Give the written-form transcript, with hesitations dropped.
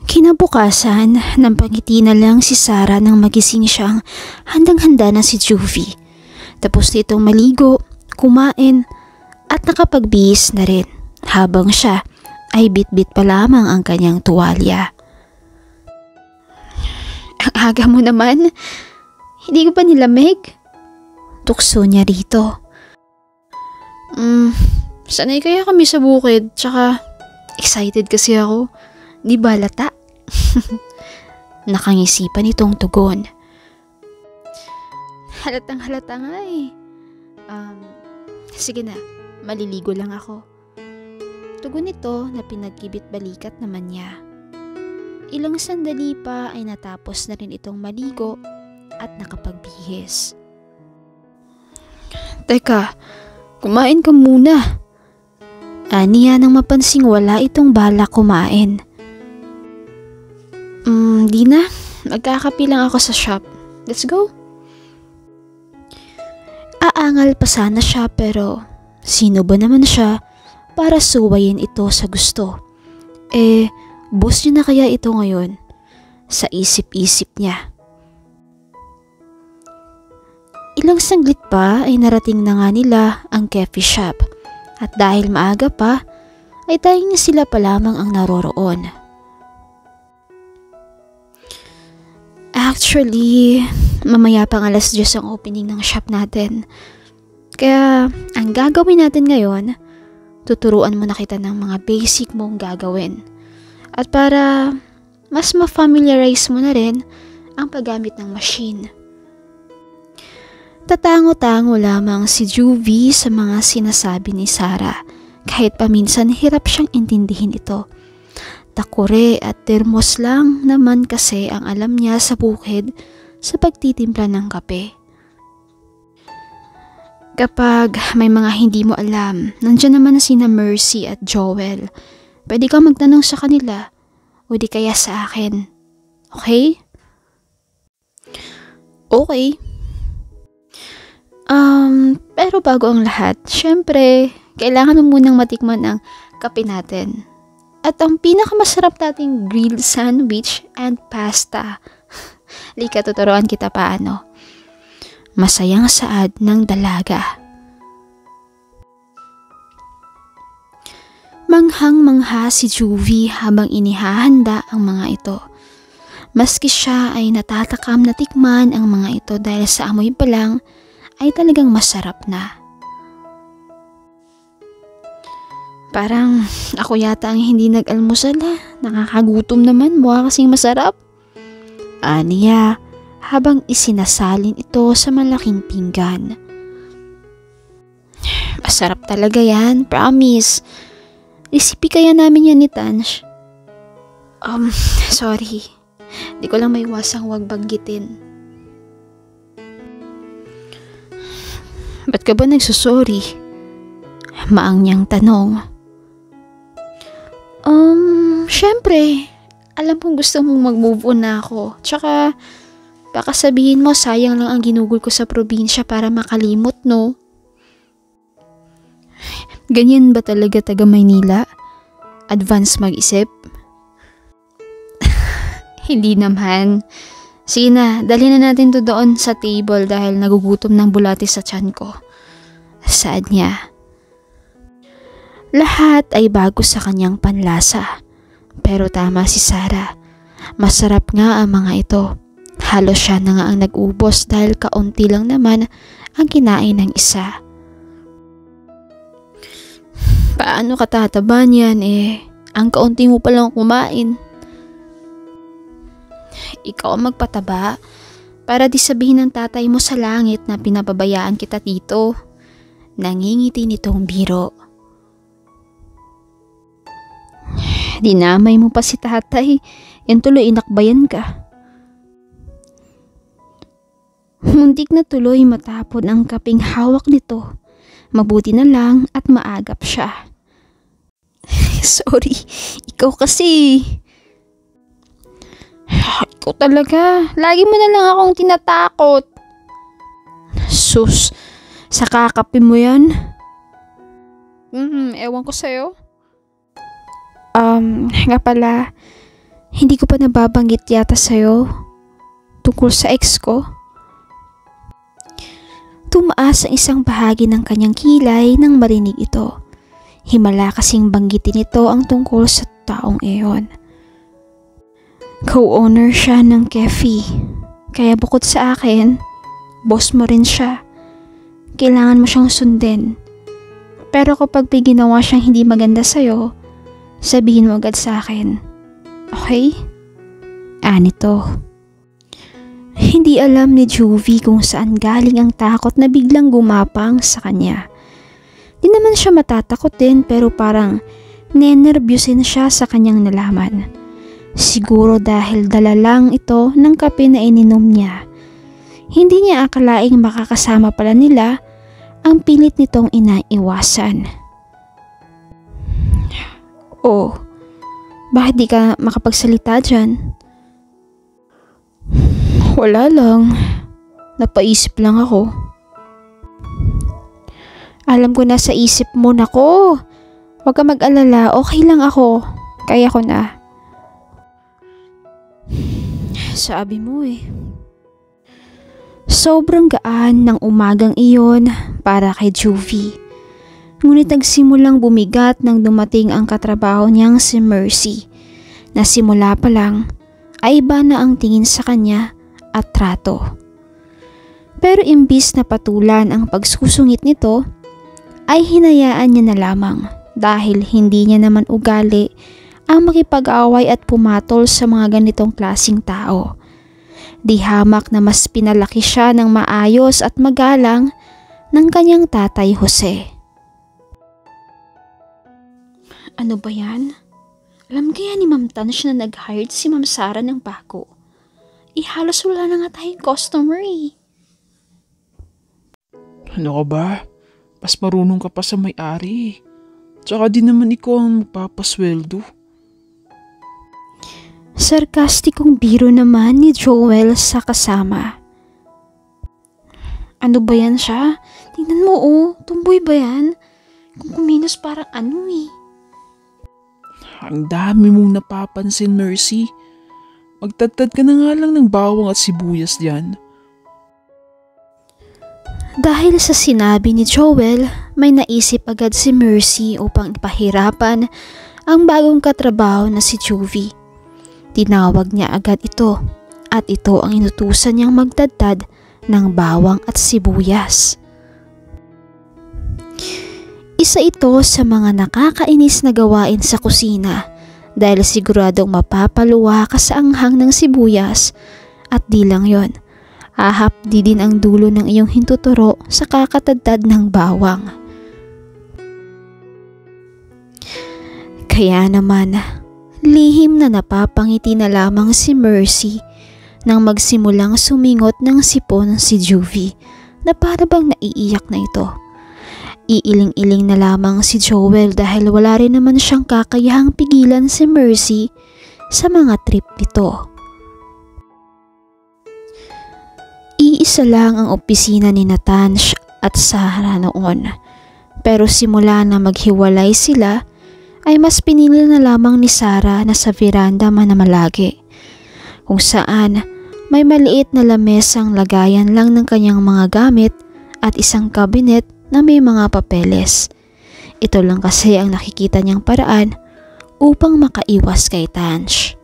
Kinabukasan, nampangiti na lang si Sarah nang magising siyang handang-handa na si Juvie. Tapos nitong maligo, kumain, at nakapagbihis na rin habang siya ay bit-bit pa lamang ang kanyang tuwalya. Ang aga mo naman, hindi ko pa nilamig? Tukso niya rito. Sanay kaya kami sa bukid, tsaka excited kasi ako. Di ba lata? Nakangisipan itong tugon. Halatang halata nga eh. Sige na, maliligo lang ako. Tugon nito na pinagkibit-balikat naman niya. Ilang sandali pa ay natapos na rin itong maligo at nakapagbihis. Teka, kumain ka muna. Aniya nang mapansing wala itong balak kumain. Di na. Magkakapi lang ako sa shop. Let's go. Aangal pa sana siya pero sino ba naman siya para suwayin ito sa gusto? Boss niya na kaya ito ngayon? Sa isip-isip niya. Ilang saglit pa ay narating na nga nila ang coffee shop. At dahil maaga pa, ay tayong sila pa lamang ang naroroon. Actually, mamaya pang 10:00 ang opening ng shop natin. Kaya, ang gagawin natin ngayon, tuturuan mo na kita ng mga basic mong gagawin. At para mas ma-familiarize mo na rin ang paggamit ng machine. Tatango-tango lamang si Juvie sa mga sinasabi ni Sarah, kahit paminsan hirap siyang intindihin ito. Takore at termos lang naman kasi ang alam niya sa bukid sa pagtitimpla ng kape. Kapag may mga hindi mo alam, nandiyan naman na sina Mercy at Joel. Pwede kang magtanong sa kanila o di kaya sa akin. Okay? Okay. Pero bago ang lahat, syempre, kailangan mo munang matikman ang kape natin. At ang pinakamasarap nating grilled sandwich and pasta. Lika, tuturuan kita paano. Masayang saad ng dalaga. Manghang-mangha si Juvie habang inihahanda ang mga ito. Maski siya ay natatakam na tikman ang mga ito dahil sa amoy pa lang ay talagang masarap na. Parang ako yata ang hindi nag-almusal Nakakagutom naman, mukha kasing masarap. Aniya habang isinasalin ito sa malaking pinggan. Masarap talaga yan, promise. Recipe kaya namin yan ni Tansh. Sorry. Di ko lang maiwasang huwag banggitin. Ba't ka ba nagsusorry? Maang niyang tanong. Syempre, alam kong gusto mong mag-move on na ako. Tsaka, baka sabihin mo sayang lang ang ginugol ko sa probinsya para makalimot, no? Ganyan ba talaga taga Maynila? Advance mag-isip? Hindi naman. Sige na, dalhin na natin to doon sa table dahil nagugutom ng bulati sa tiyan ko. Saad niya. Lahat ay bago sa kanyang panlasa. Pero tama si Sarah. Masarap nga ang mga ito. Halos siya na nga ang nag-ubos dahil kaunti lang naman ang kinain ng isa. Paano ka tataba niyan ang kaunti mo palang kumain. Ikaw ang magpataba para di sabihin ng tatay mo sa langit na pinababayaan kita dito. Nangingiti nitong biro. Dinamay mo pa si tatay, yan tuloy inakbayan ka. Muntik na tuloy matapon ang kaping hawak nito. Mabuti na lang at maagap siya. Sorry, ikaw kasi. Ikaw talaga, lagi mo na lang akong tinatakot. Sus, sa kakape mo yan? Ewan ko sa'yo. Nga pala, Hindi ko pa nababanggit yata sa'yo tungkol sa ex ko. Tumaas ang isang bahagi ng kanyang kilay nang marinig ito. Himala kasing banggitin ito ang tungkol sa taong iyon. Co-owner siya ng cafe. Kaya bukod sa akin, boss mo rin siya. Kailangan mo siyang sundin. Pero kapag may ginawa siyang hindi maganda sa'yo, sabihin mo agad sa akin. Okay? Nito. Hindi alam ni Juvie kung saan galing ang takot na biglang gumapang sa kanya. Di naman siya matatakot din pero parang nenervyusin siya sa kanyang nalaman. Siguro dahil dala lang ito ng kape na ininom niya. Hindi niya akalaing makakasama pala nila ang pilit nitong inaiwasan. Oh, bakit di ka makapagsalita dyan? Wala lang. Napaisip lang ako. Alam ko na sa isip mo, nako. Huwag ka mag-alala, okay lang ako. Kaya ko na. Sabi mo eh. Sobrang gaan ng umagang iyon para kay Juvie. Ngunit nagsimulang bumigat nang dumating ang katrabaho niyang si Mercy, na simula pa lang ay iba na ang tingin sa kanya at trato. Pero imbis na patulan ang pagsusungit nito, ay hinayaan niya na lamang dahil hindi niya naman ugali ang makipag-away at pumatol sa mga ganitong klasing tao. Di hamak na mas pinalaki siya ng maayos at magalang ng kanyang tatay Jose. Ano ba yan? Alam kaya ni Ma'am Tansh na nag-hired si Ma'am Sara ng bago? Halos wala na nga tayong customer eh. Ano ka ba? Mas marunong ka pa sa may-ari. Tsaka di naman ikaw ang magpapasweldo. Sarkastikong biro naman ni Joel sa kasama. Ano ba yan siya? Tingnan mo oh, tumboy ba yan? Kung kumilos parang ano eh. Ang dami mong napapansin, Mercy. Magtadtad ka na nga lang ng bawang at sibuyas diyan. Dahil sa sinabi ni Joel, may naisip agad si Mercy upang ipahirapan ang bagong katrabaho na si Juvie. Tinawag niya agad ito at ito ang inutusan niyang magtadtad ng bawang at sibuyas. Isa ito sa mga nakakainis na gawain sa kusina dahil siguradong mapapaluwa ka sa anghang ng sibuyas at di lang yon, hahapdi din ang dulo ng iyong hintuturo sa kakatadtad ng bawang. Kaya naman, lihim na napapangiti na lamang si Mercy nang magsimulang sumingot ng sipon si Juvie na para bang naiiyak na ito. Iiling-iling na lamang si Joel dahil wala rin naman siyang kakayahang pigilan si Mercy sa mga trip nito. Iisa lang ang opisina ni Tansh at Sara noon. Pero simula na maghiwalay sila ay mas pinili na lamang ni Sara na sa veranda manamalagi, kung saan may maliit na lamesang lagayan lang ng kanyang mga gamit at isang kabinet na may mga papeles. Ito lang kasi ang nakikita niyang paraan upang makaiwas kay Tansh.